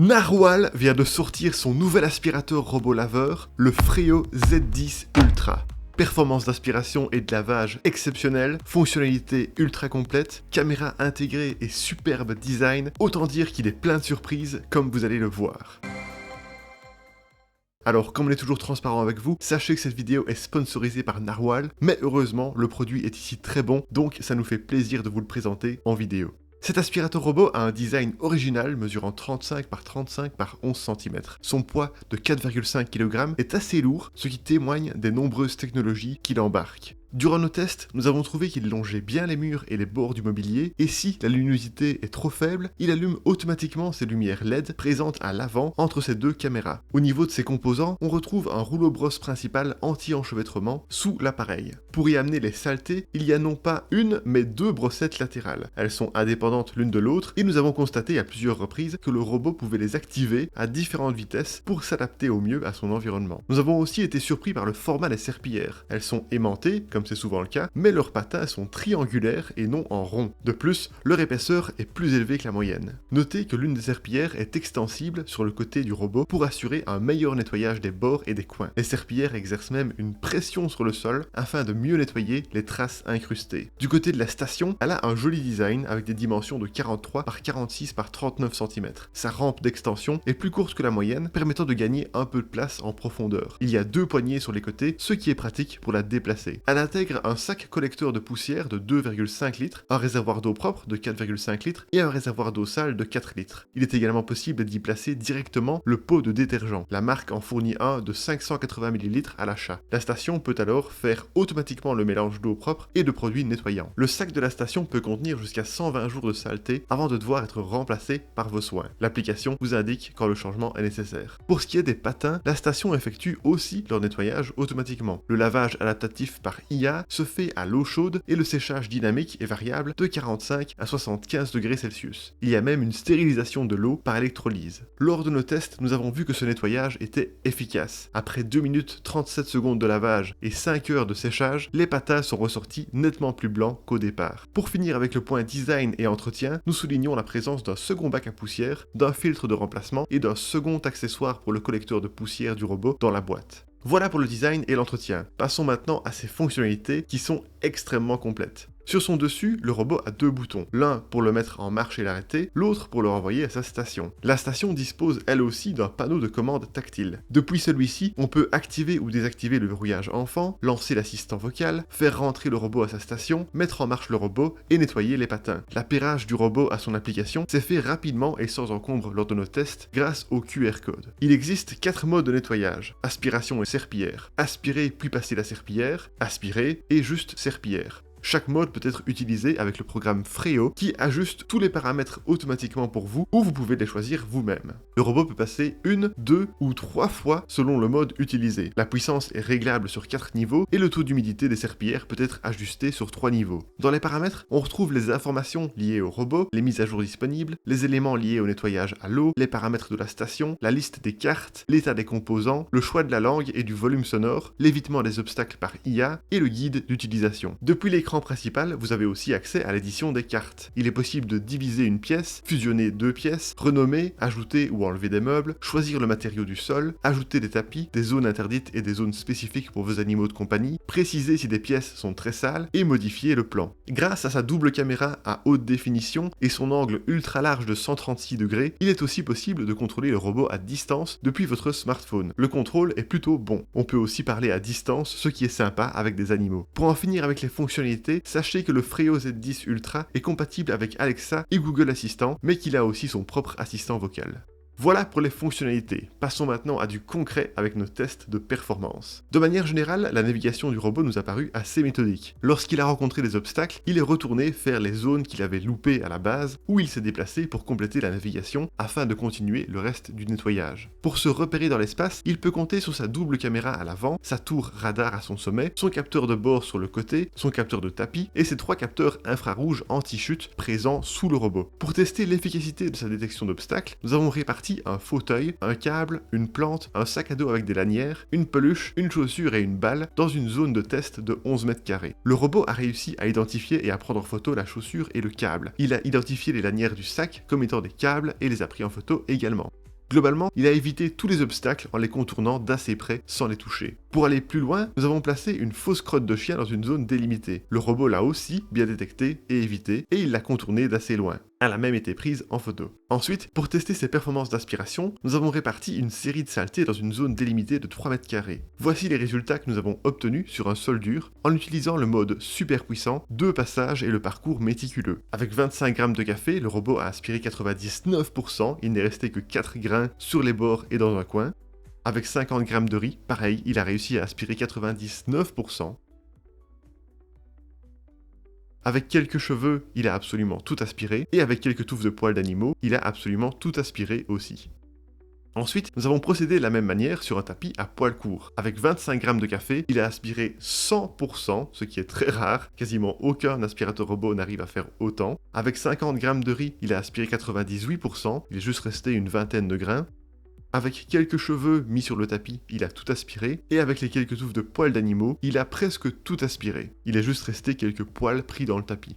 Narwhal vient de sortir son nouvel aspirateur robot laveur, le Freo Z10 Ultra. Performance d'aspiration et de lavage exceptionnelle, fonctionnalité ultra complète, caméra intégrée et superbe design, autant dire qu'il est plein de surprises comme vous allez le voir. Alors, comme on est toujours transparent avec vous, sachez que cette vidéo est sponsorisée par Narwhal, mais heureusement, le produit est ici très bon, donc ça nous fait plaisir de vous le présenter en vidéo. Cet aspirateur robot a un design original mesurant 35 par 35 par 11 cm. Son poids de 4,5 kg est assez lourd, ce qui témoigne des nombreuses technologies qu'il embarque. Durant nos tests, nous avons trouvé qu'il longeait bien les murs et les bords du mobilier, et si la luminosité est trop faible, il allume automatiquement ses lumières LED présentes à l'avant entre ces deux caméras. Au niveau de ses composants, on retrouve un rouleau brosse principal anti-enchevêtrement sous l'appareil. Pour y amener les saletés, il y a non pas une, mais deux brossettes latérales. Elles sont indépendantes l'une de l'autre, et nous avons constaté à plusieurs reprises que le robot pouvait les activer à différentes vitesses pour s'adapter au mieux à son environnement. Nous avons aussi été surpris par le format des serpillères. Elles sont aimantées, comme c'est souvent le cas, mais leurs patins sont triangulaires et non en rond. De plus, leur épaisseur est plus élevée que la moyenne. Notez que l'une des serpillères est extensible sur le côté du robot pour assurer un meilleur nettoyage des bords et des coins. Les serpillères exercent même une pression sur le sol afin de mieux nettoyer les traces incrustées. Du côté de la station, elle a un joli design avec des dimensions de 43 par 46 par 39 cm. Sa rampe d'extension est plus courte que la moyenne, permettant de gagner un peu de place en profondeur. Il y a deux poignées sur les côtés, ce qui est pratique pour la déplacer. Elle intègre un sac collecteur de poussière de 2,5 litres, un réservoir d'eau propre de 4,5 litres et un réservoir d'eau sale de 4 litres. Il est également possible d'y placer directement le pot de détergent. La marque en fournit un de 580 ml à l'achat. La station peut alors faire automatiquement le mélange d'eau propre et de produits nettoyants. Le sac de la station peut contenir jusqu'à 120 jours de saleté avant de devoir être remplacé par vos soins. L'application vous indique quand le changement est nécessaire. Pour ce qui est des patins, la station effectue aussi leur nettoyage automatiquement. Le lavage adaptatif par IA se fait à l'eau chaude et le séchage dynamique est variable de 45 à 75 degrés Celsius. Il y a même une stérilisation de l'eau par électrolyse. Lors de nos tests, nous avons vu que ce nettoyage était efficace. Après 2 minutes 37 secondes de lavage et 5 heures de séchage, les patins sont ressortis nettement plus blancs qu'au départ. Pour finir avec le point design et entretien, nous soulignons la présence d'un second bac à poussière, d'un filtre de remplacement et d'un second accessoire pour le collecteur de poussière du robot dans la boîte. Voilà pour le design et l'entretien. Passons maintenant à ses fonctionnalités qui sont extrêmement complètes. Sur son dessus, le robot a deux boutons, l'un pour le mettre en marche et l'arrêter, l'autre pour le renvoyer à sa station. La station dispose elle aussi d'un panneau de commande tactile. Depuis celui-ci, on peut activer ou désactiver le verrouillage enfant, lancer l'assistant vocal, faire rentrer le robot à sa station, mettre en marche le robot et nettoyer les patins. L'appairage du robot à son application s'est fait rapidement et sans encombre lors de nos tests grâce au QR code. Il existe 4 modes de nettoyage: aspiration et serpillière, aspirer puis passer la serpillière, aspirer et juste serpillière. Chaque mode peut être utilisé avec le programme Freo qui ajuste tous les paramètres automatiquement pour vous ou vous pouvez les choisir vous-même. Le robot peut passer 1, 2 ou 3 fois selon le mode utilisé. La puissance est réglable sur 4 niveaux et le taux d'humidité des serpillères peut être ajusté sur 3 niveaux. Dans les paramètres, on retrouve les informations liées au robot, les mises à jour disponibles, les éléments liés au nettoyage à l'eau, les paramètres de la station, la liste des cartes, l'état des composants, le choix de la langue et du volume sonore, l'évitement des obstacles par IA et le guide d'utilisation. Depuis l'écran principal, vous avez aussi accès à l'édition des cartes. Il est possible de diviser une pièce, fusionner 2 pièces, renommer, ajouter ou enlever des meubles, choisir le matériau du sol, ajouter des tapis, des zones interdites et des zones spécifiques pour vos animaux de compagnie, préciser si des pièces sont très sales et modifier le plan. Grâce à sa double caméra à haute définition et son angle ultra large de 136 degrés, il est aussi possible de contrôler le robot à distance depuis votre smartphone. Le contrôle est plutôt bon. On peut aussi parler à distance, ce qui est sympa avec des animaux. Pour en finir avec les fonctionnalités, sachez que le Freo Z10 Ultra est compatible avec Alexa et Google Assistant, mais qu'il a aussi son propre assistant vocal. Voilà pour les fonctionnalités. Passons maintenant à du concret avec nos tests de performance. De manière générale, la navigation du robot nous a paru assez méthodique. Lorsqu'il a rencontré des obstacles, il est retourné faire les zones qu'il avait loupées à la base, où il s'est déplacé pour compléter la navigation afin de continuer le reste du nettoyage. Pour se repérer dans l'espace, il peut compter sur sa double caméra à l'avant, sa tour radar à son sommet, son capteur de bord sur le côté, son capteur de tapis et ses 3 capteurs infrarouges anti-chute présents sous le robot. Pour tester l'efficacité de sa détection d'obstacles, nous avons réparti un fauteuil, un câble, une plante, un sac à dos avec des lanières, une peluche, une chaussure et une balle dans une zone de test de 11 mètres carrés. Le robot a réussi à identifier et à prendre en photo la chaussure et le câble. Il a identifié les lanières du sac comme étant des câbles et les a pris en photo également. Globalement, il a évité tous les obstacles en les contournant d'assez près sans les toucher. Pour aller plus loin, nous avons placé une fausse crotte de chien dans une zone délimitée. Le robot l'a aussi bien détecté et évité, et il l'a contourné d'assez loin. Elle a même été prise en photo. Ensuite, pour tester ses performances d'aspiration, nous avons réparti une série de saletés dans une zone délimitée de 3 mètres carrés. Voici les résultats que nous avons obtenus sur un sol dur en utilisant le mode super puissant, 2 passages et le parcours méticuleux. Avec 25 grammes de café, le robot a aspiré 99%, il n'est resté que 4 grains sur les bords et dans un coin. Avec 50 grammes de riz, pareil, il a réussi à aspirer 99%. Avec quelques cheveux, il a absolument tout aspiré, et avec quelques touffes de poils d'animaux, il a absolument tout aspiré aussi. Ensuite, nous avons procédé de la même manière sur un tapis à poils courts. Avec 25 grammes de café, il a aspiré 100%, ce qui est très rare, quasiment aucun aspirateur robot n'arrive à faire autant. Avec 50 grammes de riz, il a aspiré 98%, il est juste resté une vingtaine de grains. Avec quelques cheveux mis sur le tapis, il a tout aspiré, et avec les quelques touffes de poils d'animaux, il a presque tout aspiré. Il est juste resté quelques poils pris dans le tapis.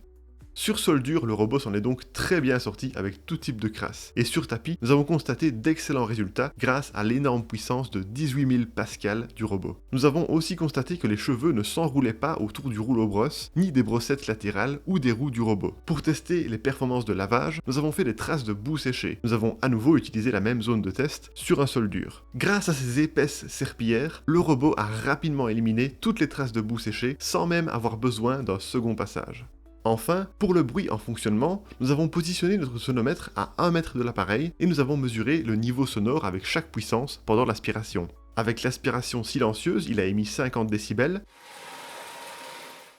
Sur sol dur, le robot s'en est donc très bien sorti avec tout type de crasse. Et sur tapis, nous avons constaté d'excellents résultats grâce à l'énorme puissance de 18 000 pascal du robot. Nous avons aussi constaté que les cheveux ne s'enroulaient pas autour du rouleau brosse, ni des brossettes latérales ou des roues du robot. Pour tester les performances de lavage, nous avons fait des traces de boue séchée. Nous avons à nouveau utilisé la même zone de test sur un sol dur. Grâce à ces épaisses serpillières, le robot a rapidement éliminé toutes les traces de boue séchée sans même avoir besoin d'un second passage. Enfin, pour le bruit en fonctionnement, nous avons positionné notre sonomètre à 1 mètre de l'appareil et nous avons mesuré le niveau sonore avec chaque puissance pendant l'aspiration. Avec l'aspiration silencieuse, il a émis 50 décibels.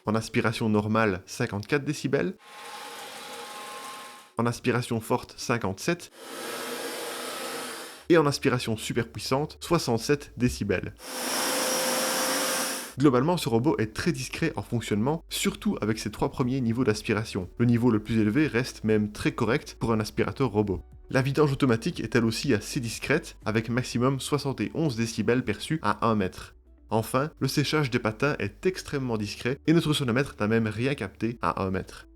En aspiration normale, 54 décibels. En aspiration forte, 57. Et en aspiration super puissante, 67 décibels. Globalement, ce robot est très discret en fonctionnement, surtout avec ses 3 premiers niveaux d'aspiration. Le niveau le plus élevé reste même très correct pour un aspirateur robot. La vidange automatique est elle aussi assez discrète, avec maximum 71 décibels perçus à 1 mètre. Enfin, le séchage des patins est extrêmement discret et notre sonomètre n'a même rien capté à 1 mètre.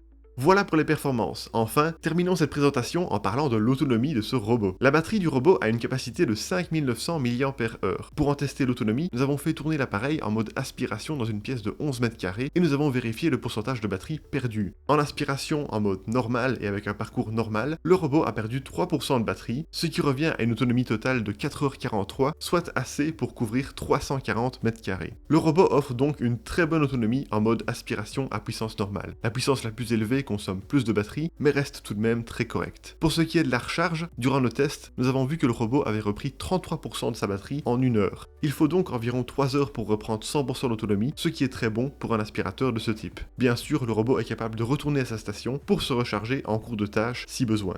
Voilà pour les performances. Enfin, terminons cette présentation en parlant de l'autonomie de ce robot. La batterie du robot a une capacité de 5900 mAh. Pour en tester l'autonomie, nous avons fait tourner l'appareil en mode aspiration dans une pièce de 11 mètres carrés et nous avons vérifié le pourcentage de batterie perdu. En aspiration en mode normal et avec un parcours normal, le robot a perdu 3% de batterie, ce qui revient à une autonomie totale de 4h43, soit assez pour couvrir 340 mètres carrés. Le robot offre donc une très bonne autonomie en mode aspiration à puissance normale. La puissance la plus élevée consomme plus de batterie, mais reste tout de même très correct. Pour ce qui est de la recharge, durant nos tests, nous avons vu que le robot avait repris 33% de sa batterie en 1 heure. Il faut donc environ 3 heures pour reprendre 100% d'autonomie, ce qui est très bon pour un aspirateur de ce type. Bien sûr, le robot est capable de retourner à sa station pour se recharger en cours de tâche si besoin.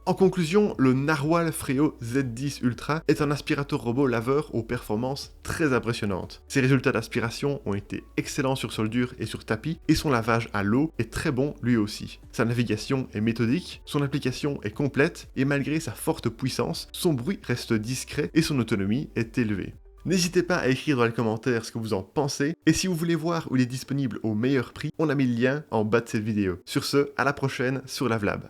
En conclusion, le Narwhal Freo Z10 Ultra est un aspirateur robot laveur aux performances très impressionnantes. Ses résultats d'aspiration ont été excellents sur sol dur et sur tapis, et son lavage à l'eau est très bon lui aussi. Sa navigation est méthodique, son application est complète, et malgré sa forte puissance, son bruit reste discret et son autonomie est élevée. N'hésitez pas à écrire dans les commentaires ce que vous en pensez, et si vous voulez voir où il est disponible au meilleur prix, on a mis le lien en bas de cette vidéo. Sur ce, à la prochaine sur LavLab.